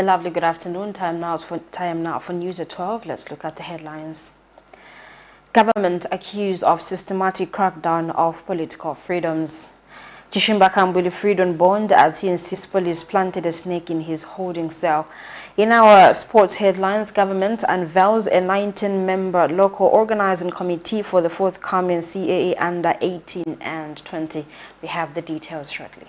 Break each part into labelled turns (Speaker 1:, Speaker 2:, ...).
Speaker 1: A lovely good afternoon. Time now for News at 12. Let's look at the headlines. Government accused of systematic crackdown of political freedoms. CHISHIMBA KAMBWILI freed on bond as he insists police planted a snake in his holding cell. In our sports headlines, government unveils a 19-member local organizing committee for the forthcoming CAA under 18 and 20. We have the details shortly.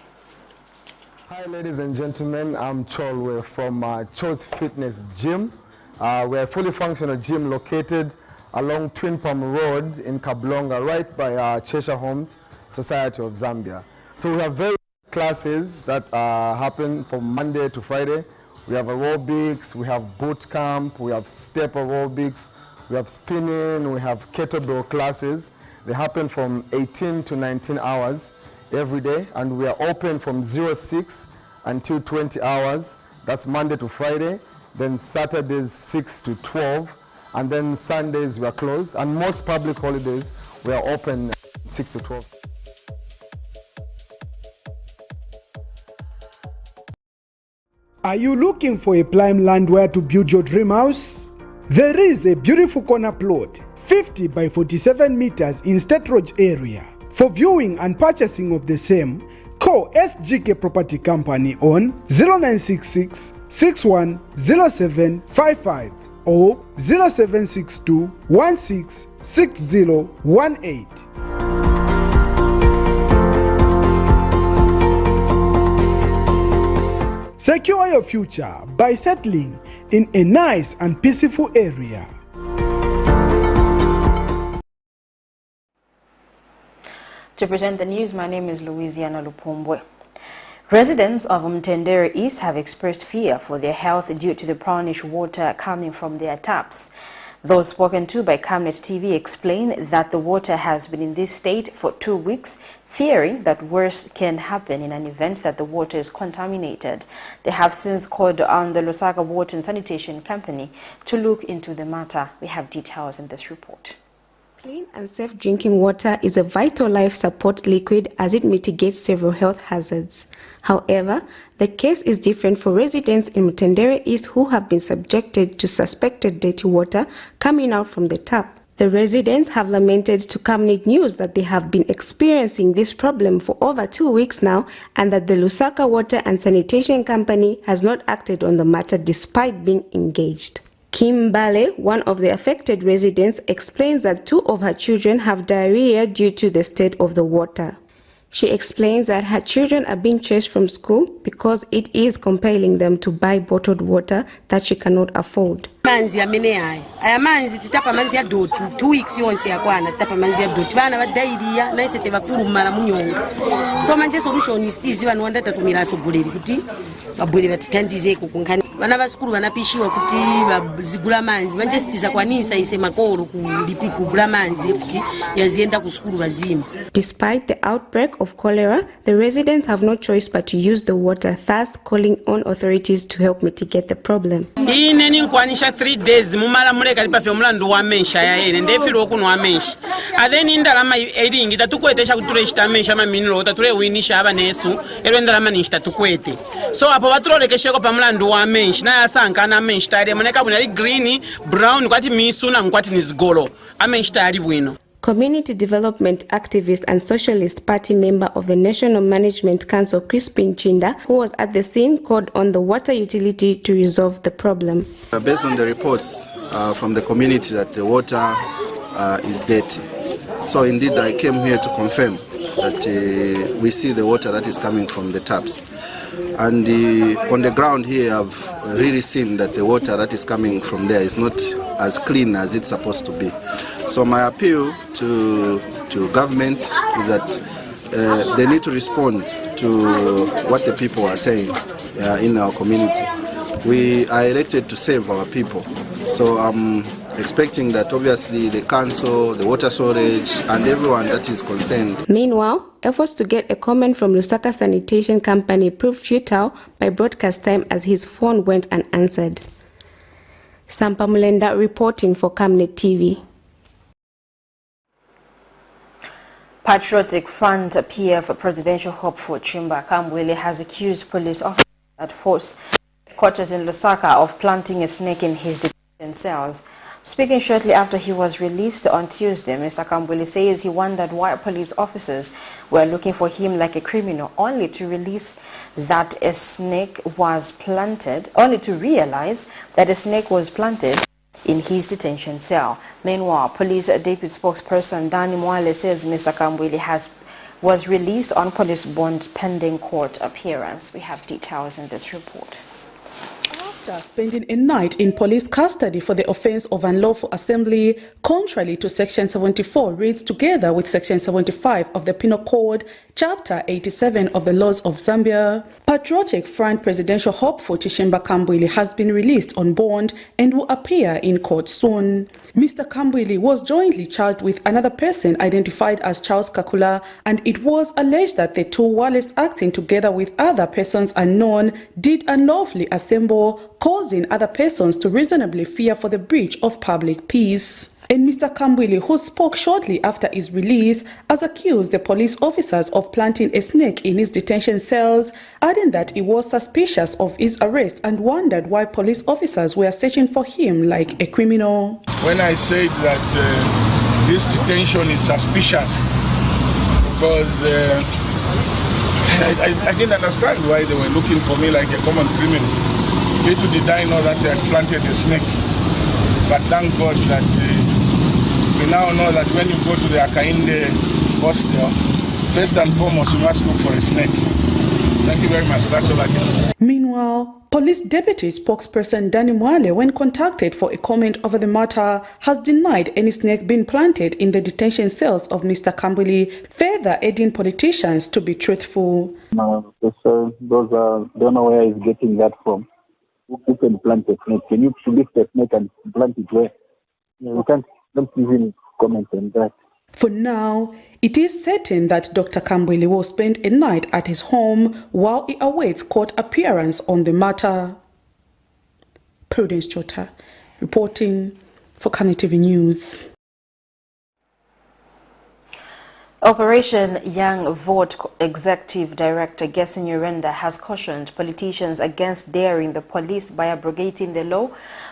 Speaker 2: Hi ladies and gentlemen, I'm Chol. We're from Cho's Fitness Gym. We're a fully functional gym located along Twin Palm Road in Kablonga, right by Cheshire Homes Society of Zambia. So we have various classes that happen from Monday to Friday. We have aerobics, we have boot camp, we have step aerobics, we have spinning, we have kettlebell classes. They happen from 18 to 19 hours every day, and we are open from 06 until 20 hours. That's Monday to Friday. Then Saturdays 6 to 12, and then Sundays we are closed. And most public holidays we are open 6 to 12.
Speaker 3: Are you looking for a prime land where to build your dream house? There is a beautiful corner plot, 50 by 47 meters in State Road area. For viewing and purchasing of the same, call SGK Property Company on 0966 610755 or 0762 166018. Secure your future by settling in a nice and peaceful area.
Speaker 1: To present the news, my name is Louisiana Lupumbwe. Residents of Mtendere East have expressed fear for their health due to the brownish water coming from their taps. Those spoken to by Camnet TV explain that the water has been in this state for 2 weeks, fearing that worse can happen in an event that the water is contaminated. They have since called on the Lusaka Water and Sanitation Company to look into the matter. We have details in this report.
Speaker 4: Clean and safe drinking water is a vital life support liquid as it mitigates several health hazards. However, the case is different for residents in Mtendere East who have been subjected to suspected dirty water coming out from the tap. The residents have lamented to Camnet News that they have been experiencing this problem for over 2 weeks now and that the Lusaka Water and Sanitation Company has not acted on the matter despite being engaged. Kim Bale, one of the affected residents, explains that 2 of her children have diarrhea due to the state of the water. She explains that her children are being chased from school because it is compelling them to buy bottled water that she cannot afford.
Speaker 5: Manzi amene aya manzi titapa manzi ya doti 2 weeks yonse yakwana titapa manzi ya doti bana badairia naise tebakuru mala munyonga so manje solution istizi vanhu vandatatumira asogoleli kuti babwere batitandizeko kunkhani vana vasikuru vanapishiwa kuti vazigula manzi manje sitiza kwanisa ise makolo kugula manzi kuti yazienda kusikuru vazima.
Speaker 4: Despite the outbreak of cholera, the residents have no choice but to use the water, thus calling on authorities to help mitigate the problem.
Speaker 6: 3 days mumala muleka lipa fyo mulando wa mensha ya yene ndefiro kuno wa mensha adeni ndalama edingi tatukwetesha kutule chitamensha maminiro tatule winisha aba nesu ero ndalama ni tatukwete so apo batulolekesheko pa mulando wa mensha na yasanka na mensha tare moneka buna green brown kwati misu na nkwati nizigolo amensha tari bwino.
Speaker 4: Community development activist and Socialist Party member of the National Management Council, Crispin Chinda, who was at the scene, called on the water utility to resolve the problem.
Speaker 7: Based on the reports from the community that the water is dirty. So indeed I came here to confirm that we see the water that is coming from the taps. And on the ground here I've really seen that the water that is coming from there is not as clean as it's supposed to be. So my appeal to government is that they need to respond to what the people are saying in our community. We are elected to save our people. So I'm expecting that obviously the council, the water storage and everyone that is concerned.
Speaker 4: Meanwhile, efforts to get a comment from Lusaka Sanitation Company proved futile by broadcast time as his phone went unanswered. Sampa Mulenda reporting for Camnet TV.
Speaker 1: Patriotic Front PF presidential hopeful CHISHIMBA KAMBWILI has accused police officers that force Quarters in Lusaka of planting a snake in his detention cells. Speaking shortly after he was released on Tuesday, Mr. KAMBWILI says he wondered why police officers were looking for him like a criminal, only to realize that a snake was planted in his detention cell. Meanwhile, police deputy spokesperson Danny Mwale says Mr. KAMBWILI was released on police bond pending court appearance. We have details in this report.
Speaker 8: After spending a night in police custody for the offense of unlawful assembly, contrary to Section 74, reads together with Section 75 of the Penal Code, Chapter 87 of the Laws of Zambia, Patriotic Front presidential hopeful CHISHIMBA KAMBWILI has been released on bond and will appear in court soon. Mr. KAMBWILI was jointly charged with another person identified as Charles Kakula, and it was alleged that the two, whilst acting together with other persons unknown, did unlawfully assemble, causing other persons to reasonably fear for the breach of public peace. And Mr. KAMBWILI, who spoke shortly after his release, has accused the police officers of planting a snake in his detention cells, adding that he was suspicious of his arrest and wondered why police officers were searching for him like a criminal.
Speaker 9: When I said that this detention is suspicious, because I didn't understand why they were looking for me like a common criminal. Little did I know that they had planted a snake. But thank God that we now know that when you go to the Akainde hostel, first and foremost you must look for a snake. Thank you very much. That's all I can say.
Speaker 8: Meanwhile, police deputy spokesperson Danny Mwale, when contacted for a comment over the matter, has denied any snake being planted in the detention cells of Mr. KAMBWILI, further aiding politicians to be truthful.
Speaker 10: No, don't know where he's getting that from. Who can plant a snake? Can you lift a snake and plant it where? You can't even comment on that.
Speaker 8: For now, it is certain that Dr. KAMBWILI will spend a night at his home while he awaits court appearance on the matter. Prudence Chota, reporting for Camnet TV News.
Speaker 1: Operation Young Vote Executive Director Gessin Urenda has cautioned politicians against daring the police by abrogating the law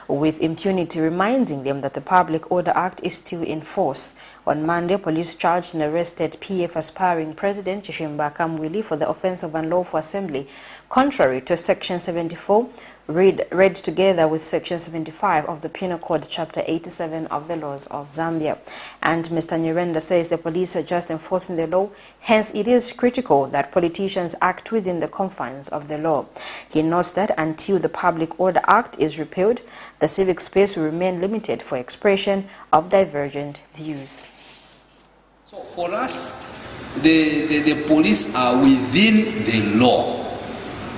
Speaker 1: with impunity, reminding them that the Public Order Act is still in force. On Monday, police charged and arrested PF aspiring President CHISHIMBA KAMBWILI for the offense of unlawful assembly, contrary to Section 74, read together with Section 75 of the Penal Code, Chapter 87 of the Laws of Zambia. And Mr. Nyirenda says the police are just enforcing the law, hence it is critical that politicians act within the confines of the law. He notes that until the Public Order Act is repealed, the civic space will remain limited for expression of divergent views.
Speaker 11: So for us, the police are within the law.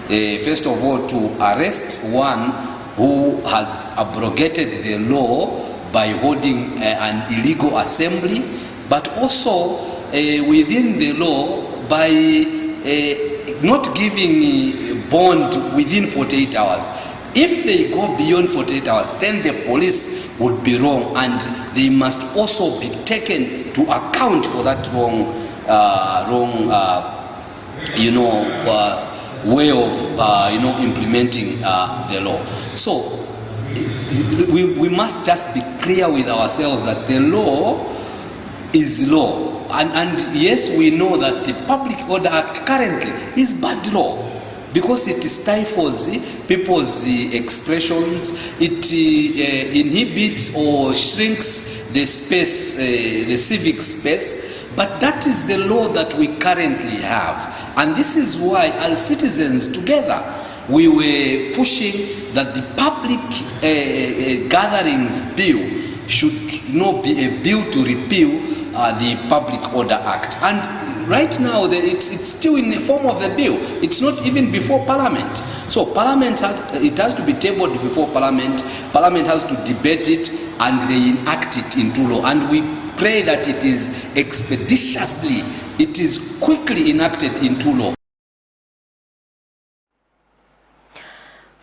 Speaker 11: First of all, to arrest one who has abrogated the law by holding an illegal assembly, but also within the law by not giving bond within 48 hours. If they go beyond 48 hours, then the police would be wrong, and they must also be taken to account for that wrong way of implementing the law. So we must just be clear with ourselves that the law is law, and yes, we know that the Public Order Act currently is bad law because it stifles people's expressions, it inhibits or shrinks the space, the civic space. But that is the law that we currently have. And this is why, as citizens together, we were pushing that the public gatherings bill should be a bill to repeal the Public Order Act. And right now, it's still in the form of the bill. It's not even before Parliament. So Parliament has to be tabled before Parliament. Parliament has to debate it, and they enact it into law. And we pray that it is expeditiously, it is quickly enacted into law.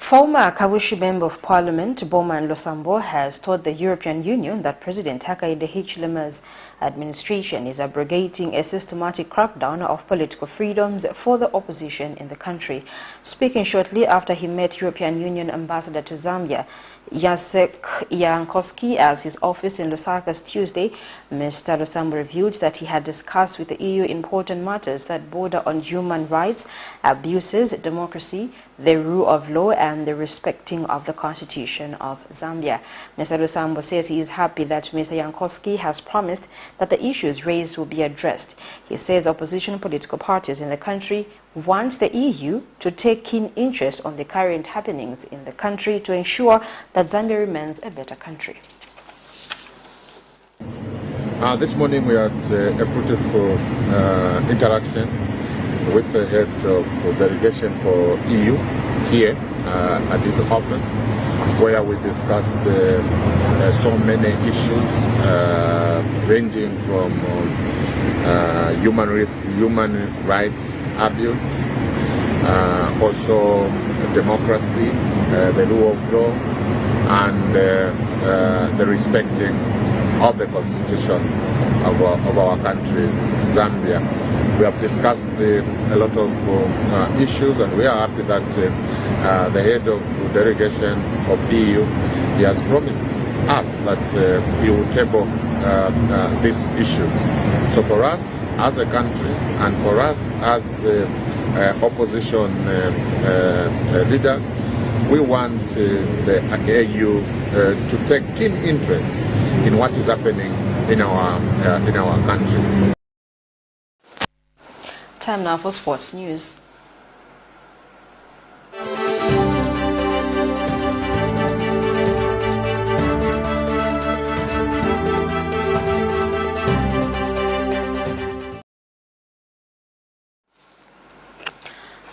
Speaker 1: Former Kawishi Member of Parliament Bowman Losambo has told the European Union that President Hakainde Hichilema's administration is abrogating a systematic crackdown of political freedoms for the opposition in the country. Speaking shortly after he met European Union Ambassador to Zambia, Jacek Jankowski, as his office in Lusaka Tuesday, Mr. Losambo revealed that he had discussed with the EU important matters that border on human rights, abuses, democracy, the rule of law, and the respecting of the Constitution of Zambia. Mr. Losambo says he is happy that Mr. Jankowski has promised that the issues raised will be addressed. He says opposition political parties in the country want the EU to take keen interest on the current happenings in the country to ensure that Zambia remains a better country.
Speaker 12: This morning we had a fruitful interaction with the head of the delegation for EU here at his office, where we discussed so many issues ranging from human rights abuse, also democracy, the rule of law, and the respecting of the Constitution of our country, Zambia. We have discussed a lot of issues, and we are happy that the head of the delegation of the EU, he has promised us that he will table these issues. So for us as a country, and for us as opposition leaders, we want the EU to take keen interest in what is happening in our country.
Speaker 1: Time now for sports news.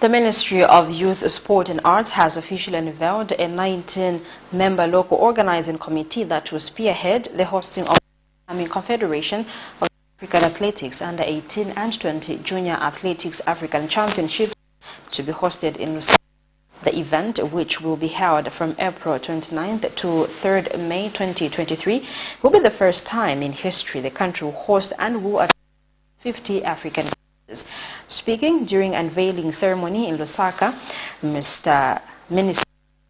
Speaker 1: The Ministry of Youth, Sport and Arts has officially unveiled a 19-member local organizing committee that will spearhead the hosting of the Confederation of African Athletics Under 18 and 20 Junior Athletics African Championships to be hosted in Lusaka. The event, which will be held from April 29th to 3rd May 2023, will be the first time in history the country will host and will attract 50 African countries. Speaking during unveiling ceremony in Lusaka, Mr. Minister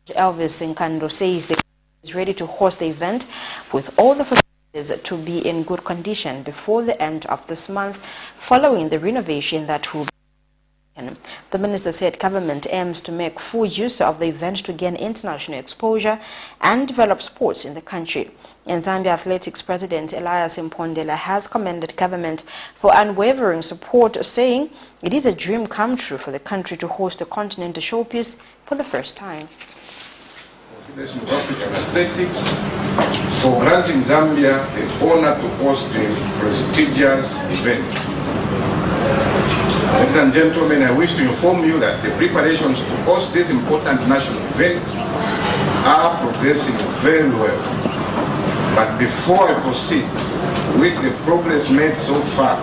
Speaker 1: Elvis Nkando says the country is ready to host the event with all the facilities to be in good condition before the end of this month, following the renovation that will be taken. The minister said government aims to make full use of the event to gain international exposure and develop sports in the country. And Zambia Athletics President Elias Mpondela has commended government for unwavering support, saying it is a dream come true for the country to host the continental showpiece for the first time.
Speaker 13: Of African Athletics for granting Zambia the honor to host a prestigious event. Ladies and gentlemen, I wish to inform you that the preparations to host this important national event are progressing very well. But before I proceed with the progress made so far,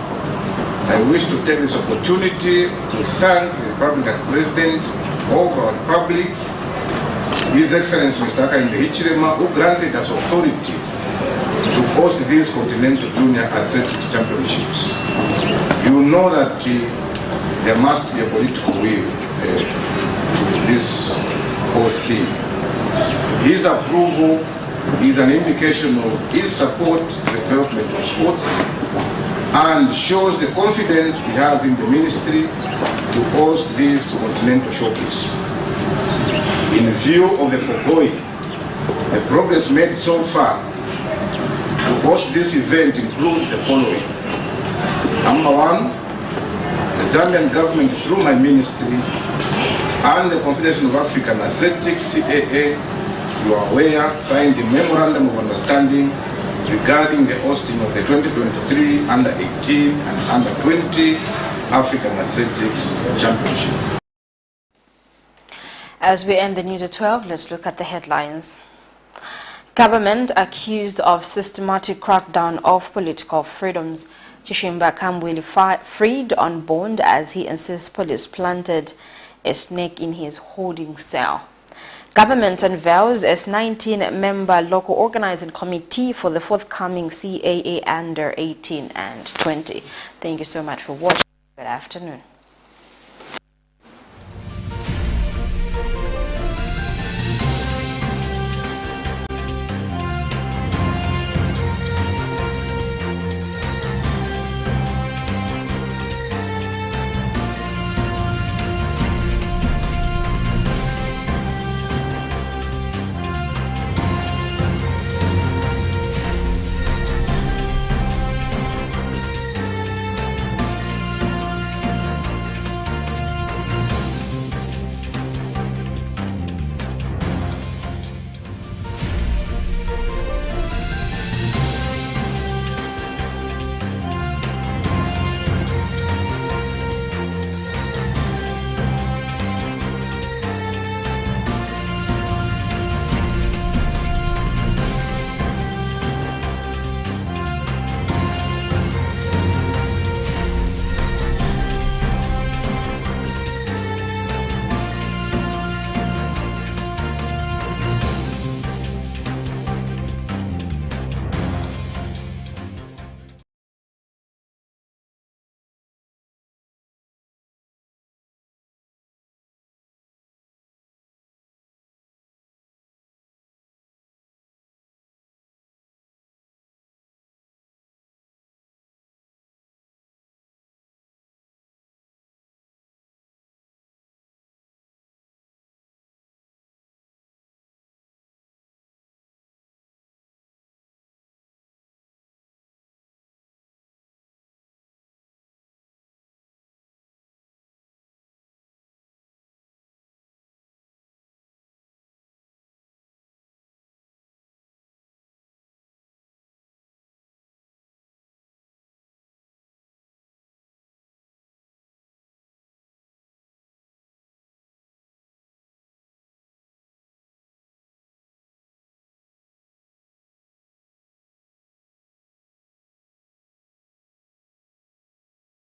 Speaker 13: I wish to take this opportunity to thank the Republican President of our Republic, His Excellency Mr. Hakainde Hichilema, who granted us authority to host these Continental Junior Athletics Championships. You know that there must be a political will to this whole thing. His approval is an indication of his support to the development of sports and shows the confidence he has in the ministry to host this continental showcase. In view of the foregoing, the progress made so far to host this event includes the following. Number one, the Zambian government through my ministry and the Confederation of African Athletics, CAA, you are aware, signed the Memorandum of Understanding regarding the hosting of the 2023 Under 18 and Under 20 African Athletics Championship.
Speaker 1: As we end the news at 12, let's look at the headlines. Government accused of systematic crackdown of political freedoms. CHISHIMBA KAMBWILI freed on bond as he insists police planted a snake in his holding cell. Government unveils its 19-member local organizing committee for the forthcoming CAA under 18 and 20. Thank you so much for watching. Good afternoon.